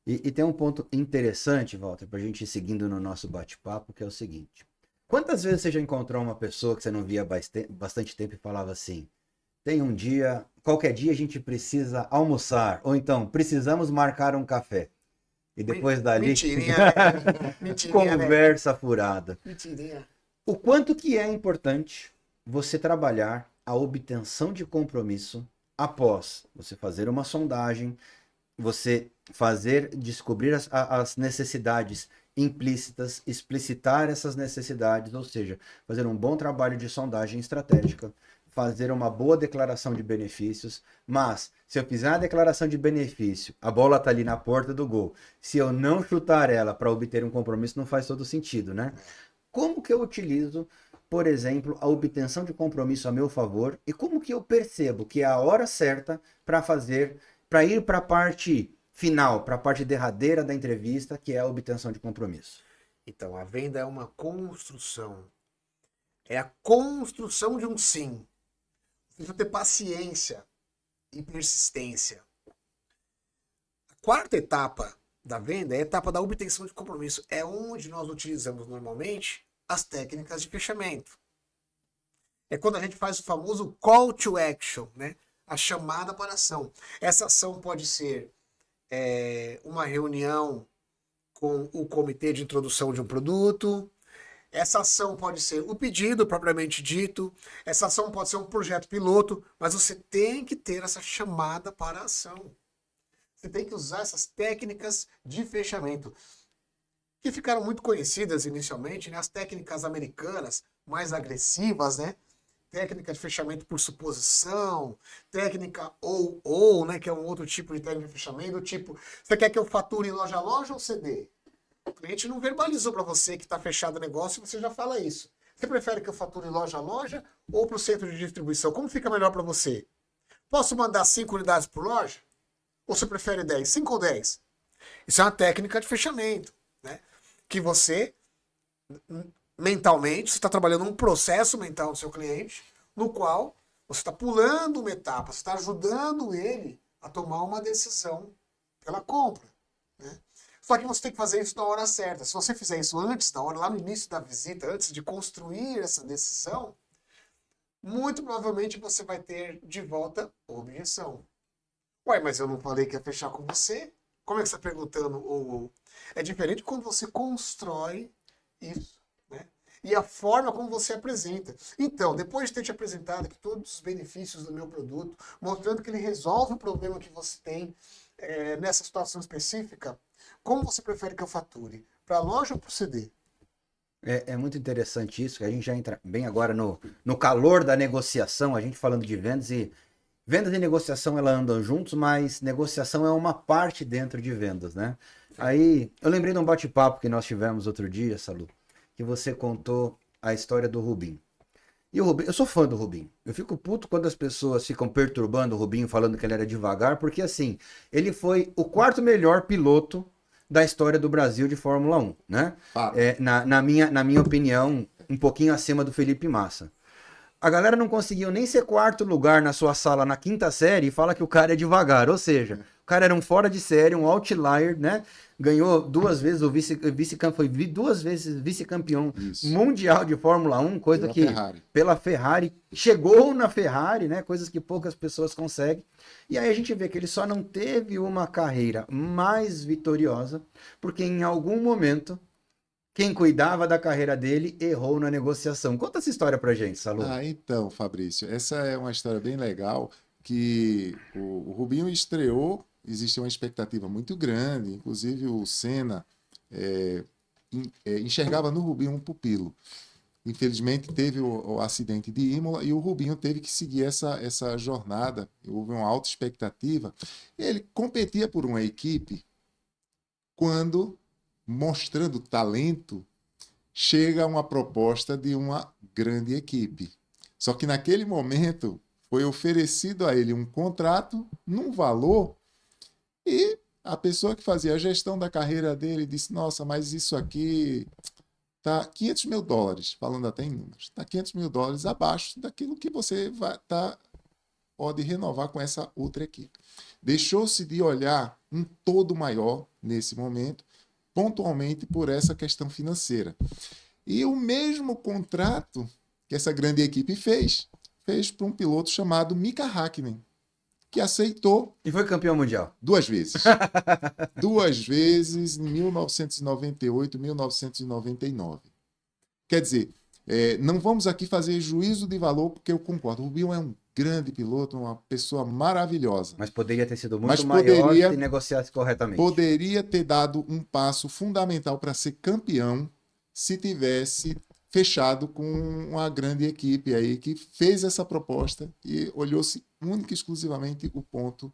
E tem um ponto interessante, Walter, para a gente ir seguindo no nosso bate-papo, que é o seguinte. Quantas vezes você já encontrou uma pessoa que você não via há bastante tempo e falava assim, tem um dia, qualquer dia a gente precisa almoçar, ou então, precisamos marcar um café. E depois dali, Mentirinha, né? Mentirinha, né? conversa furada. Mentirinha. O quanto que é importante você trabalhar a obtenção de compromisso após você fazer uma sondagem, você fazer, descobrir as necessidades implícitas, explicitar essas necessidades, ou seja, fazer um bom trabalho de sondagem estratégica, fazer uma boa declaração de benefícios, mas se eu fizer a declaração de benefício, a bola está ali na porta do gol, se eu não chutar ela para obter um compromisso, não faz todo sentido, né? Como que eu utilizo, por exemplo, a obtenção de compromisso a meu favor e como que eu percebo que é a hora certa para fazer, para ir para a parte final, para a parte derradeira da entrevista, que é a obtenção de compromisso? Então, a venda é uma construção. É a construção de um sim. Você precisa ter paciência e persistência. A quarta etapa da venda é a etapa da obtenção de compromisso. É onde nós utilizamos normalmente as técnicas de fechamento. É quando a gente faz o famoso call to action, né? A chamada para ação. Essa ação pode ser uma reunião com o comitê de introdução de um produto. Essa ação pode ser o pedido propriamente dito. Essa ação pode ser um projeto piloto, mas você tem que ter essa chamada para a ação. Você tem que usar essas técnicas de fechamento, que ficaram muito conhecidas inicialmente, né? As técnicas americanas mais agressivas, né? Técnica de fechamento por suposição, técnica ou, né, que é um outro tipo de técnica de fechamento, do tipo, você quer que eu fature em loja a loja ou CD? O cliente não verbalizou para você que está fechado o negócio e você já fala isso. Você prefere que eu fature em loja a loja ou para o centro de distribuição? Como fica melhor para você? Posso mandar 5 unidades por loja? Ou você prefere 10? 5 ou 10? Isso é uma técnica de fechamento, né? Que você mentalmente, você está trabalhando um processo mental do seu cliente, no qual você está pulando uma etapa, você está ajudando ele a tomar uma decisão pela compra. Né? Só que você tem que fazer isso na hora certa. Se você fizer isso antes, na hora, lá no início da visita, antes de construir essa decisão, muito provavelmente você vai ter de volta objeção. Ué, mas eu não falei que ia fechar com você? Como é que você está perguntando? É diferente quando você constrói isso, né? E a forma como você apresenta. Então, depois de ter te apresentado aqui todos os benefícios do meu produto, mostrando que ele resolve o problema que você tem nessa situação específica, como você prefere que eu fature? Para a loja ou para o CD? É muito interessante isso, que a gente já entra bem agora no calor da negociação, a gente falando de vendas e vendas e negociação ela andam juntos, mas negociação é uma parte dentro de vendas, né? Sim. Aí eu lembrei de um bate-papo que nós tivemos outro dia, Salu, que você contou a história do Rubinho. E o Rubinho, eu sou fã do Rubinho. Eu fico puto quando as pessoas ficam perturbando o Rubinho, falando que ele era devagar, porque assim, ele foi o quarto melhor piloto da história do Brasil de Fórmula 1, né? Fato. Na minha opinião, um pouquinho acima do Felipe Massa. A galera não conseguiu nem ser quarto lugar na sua sala na quinta série e fala que o cara é devagar. Ou seja, o cara era um fora de série, um outlier, né? Ganhou duas vezes o foi duas vezes vice-campeão Isso. mundial de Fórmula 1, coisa Pela que Ferrari. pela Ferrari chegou na Ferrari, né? Coisas que poucas pessoas conseguem. E aí a gente vê que ele só não teve uma carreira mais vitoriosa, porque em algum momento quem cuidava da carreira dele errou na negociação. Conta essa história pra gente, Salu. Ah, então, Fabrício, essa é uma história bem legal que o Rubinho estreou, existe uma expectativa muito grande, inclusive o Senna enxergava no Rubinho um pupilo. Infelizmente teve o acidente de Imola e o Rubinho teve que seguir essa jornada, houve uma alta expectativa. Ele competia por uma equipe quando, mostrando talento, chega uma proposta de uma grande equipe. Só que naquele momento foi oferecido a ele um contrato num valor e a pessoa que fazia a gestão da carreira dele disse: Nossa, mas isso aqui tá US$ 500 mil, falando até em números, tá US$ 500 mil abaixo daquilo que você pode renovar com essa outra equipe. Deixou-se de olhar um todo maior nesse momento, pontualmente por essa questão financeira. E o mesmo contrato que essa grande equipe fez para um piloto chamado Mika Häkkinen, que aceitou E foi campeão mundial. 2 vezes. 2 vezes em 1998 e 1999. Quer dizer, não vamos aqui fazer juízo de valor, porque eu concordo. O Rubinho é um grande piloto, uma pessoa maravilhosa. Mas poderia ter sido Mas muito maior poderia- se negociasse corretamente. Poderia ter dado um passo fundamental para ser campeão se tivesse fechado com uma grande equipe aí que fez essa proposta e olhou-se única e exclusivamente o ponto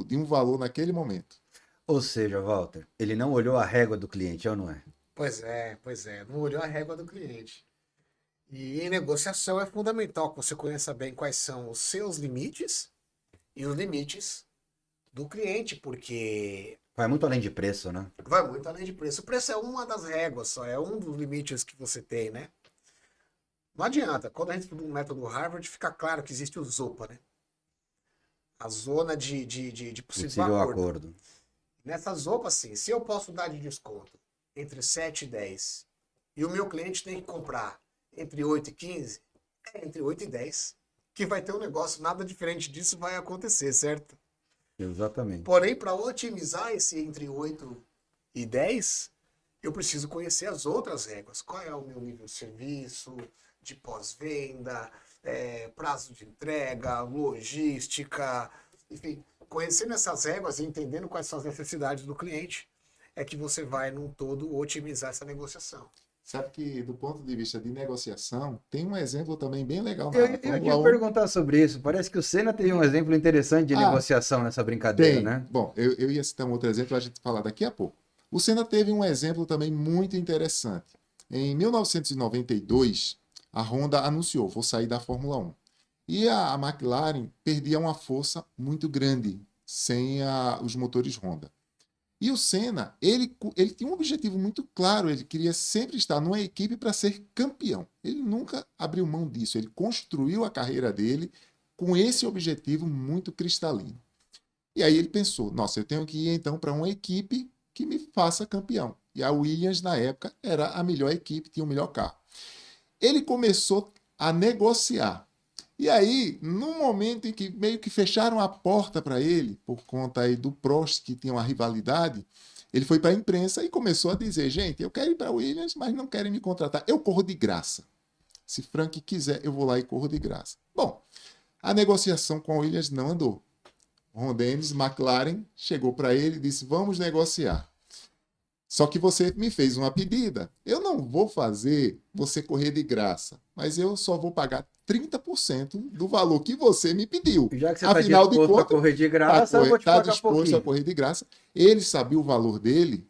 de um valor naquele momento. Ou seja, Walter, ele não olhou a régua do cliente, ou não é? Pois é. Não olhou a régua do cliente. E em negociação é fundamental que você conheça bem quais são os seus limites e os limites do cliente, porque Vai muito além de preço, né? vai muito além de preço. O preço é uma das réguas só, é um dos limites que você tem, né? Não adianta. Quando a gente estuda um método Harvard, fica claro que existe o ZOPA, né? A zona de possível Possível acordo. acordo. Nessa ZOPA, assim, se eu posso dar de desconto entre 7 e 10 e o meu cliente tem que comprar entre 8 e 15, é entre 8 e 10 que vai ter um negócio, nada diferente disso vai acontecer, certo? Exatamente. Porém, para otimizar esse entre 8 e 10, eu preciso conhecer as outras réguas. Qual é o meu nível de serviço, de pós-venda, prazo de entrega, logística, enfim. Conhecendo essas réguas e entendendo quais são as necessidades do cliente, é que você vai, num todo, otimizar essa negociação. Sabe que, do ponto de vista de negociação, tem um exemplo também bem legal na Eu ia Fórmula 1. perguntar sobre isso. Parece que o Senna teve um exemplo interessante de negociação nessa brincadeira, Tem. né? Bom, eu ia citar um outro exemplo para a gente falar daqui a pouco. O Senna teve um exemplo também muito interessante. Em 1992, a Honda anunciou, vou sair da Fórmula 1. E a McLaren perdia uma força muito grande sem os motores Honda. E o Senna, ele tinha um objetivo muito claro, ele queria sempre estar numa equipe para ser campeão. Ele nunca abriu mão disso, ele construiu a carreira dele com esse objetivo muito cristalino. E aí ele pensou, nossa, eu tenho que ir então para uma equipe que me faça campeão. E a Williams, na época, era a melhor equipe, tinha o melhor carro. Ele começou a negociar. E aí, no momento em que meio que fecharam a porta para ele, por conta aí do Prost, que tinha uma rivalidade, ele foi para a imprensa e começou a dizer, gente, eu quero ir para a Williams, mas não querem me contratar. Eu corro de graça. Se Frank quiser, eu vou lá e corro de graça. Bom, a negociação com a Williams não andou. Ron Dennis, McLaren, chegou para ele e disse, vamos negociar. Só que você me fez uma pedida. Eu não vou fazer você correr de graça, mas eu só vou pagar 30% do valor que você me pediu. Já que você Afinal está de disposto a contas, correr de graça, eu vou te tá pagar disposto pouquinho. a correr de graça. Ele sabia o valor dele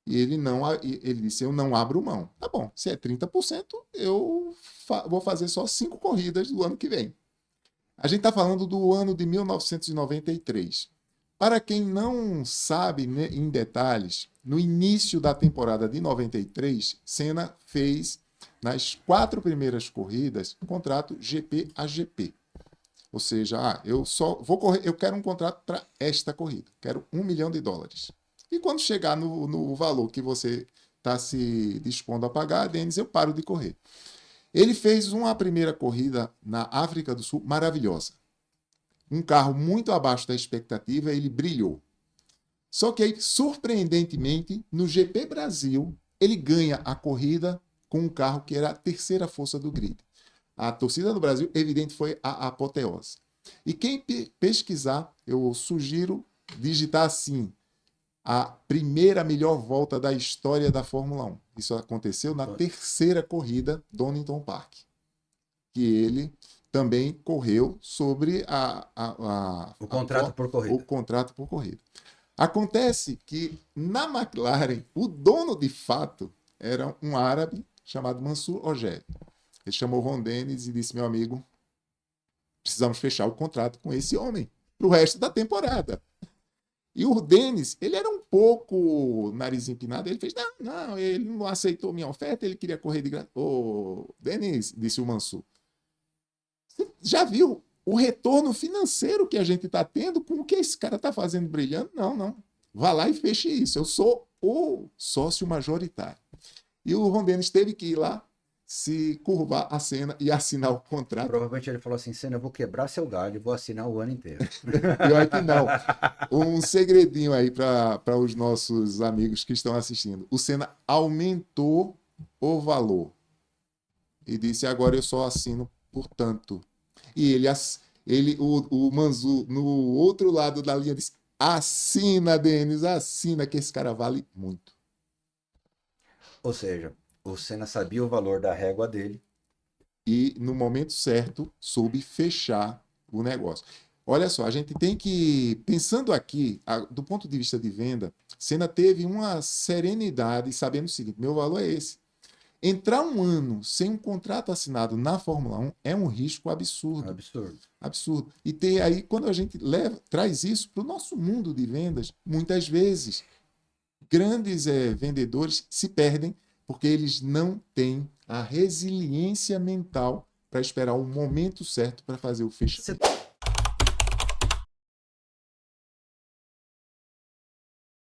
e ele disse, eu não abro mão. Tá bom, se é 30%, eu vou fazer só 5 corridas do ano que vem. A gente está falando do ano de 1993. Para quem não sabe, né, em detalhes, no início da temporada de 93, Senna fez, nas 4 primeiras corridas, um contrato GP a GP. Ou seja, eu só vou correr, eu quero um contrato para esta corrida, quero $1 milhão. E quando chegar no valor que você está se dispondo a pagar, Denis, eu paro de correr. Ele fez uma primeira corrida na África do Sul maravilhosa. Um carro muito abaixo da expectativa, ele brilhou. Só que aí, surpreendentemente, no GP Brasil, ele ganha a corrida com um carro que era a terceira força do grid. A torcida do Brasil, evidente, foi a apoteose. E quem pesquisar, eu sugiro digitar assim, a primeira melhor volta da história da Fórmula 1. Isso aconteceu na terceira corrida Donington Park, que ele também correu sobre O contrato por corrida. o contrato por corrida. Acontece que na McLaren, o dono de fato era um árabe chamado Mansur Ojed. Ele chamou Ron Dennis e disse, meu amigo, precisamos fechar o contrato com esse homem para o resto da temporada. E o Dennis, ele era um pouco nariz empinado, ele fez, não, ele não aceitou minha oferta, ele queria correr de graça. Ô, Dennis, disse o Mansur, você já viu o retorno financeiro que a gente está tendo com o que esse cara está fazendo brilhando. Não, não. Vá lá e feche isso. Eu sou o sócio majoritário. E o Ron Dennis teve que ir lá, se curvar a cena e assinar o contrato. Provavelmente ele falou assim, Senna, eu vou quebrar seu galho e vou assinar o ano inteiro. Pior que não. Um segredinho aí para os nossos amigos que estão assistindo. O Senna aumentou o valor e disse, agora eu só assino por tanto. E o Manzu, no outro lado da linha, disse, assina, Denis, assina, que esse cara vale muito. Ou seja, o Senna sabia o valor da régua dele. E, no momento certo, soube fechar o negócio. Olha só, a gente tem que, pensando aqui, do ponto de vista de venda, Senna teve uma serenidade, sabendo o seguinte, meu valor é esse. Entrar um ano sem um contrato assinado na Fórmula 1 é um risco absurdo. Absurdo. Absurdo. E ter aí, quando a gente traz isso para o nosso mundo de vendas, muitas vezes, grandes vendedores se perdem porque eles não têm a resiliência mental para esperar o momento certo para fazer o fechamento.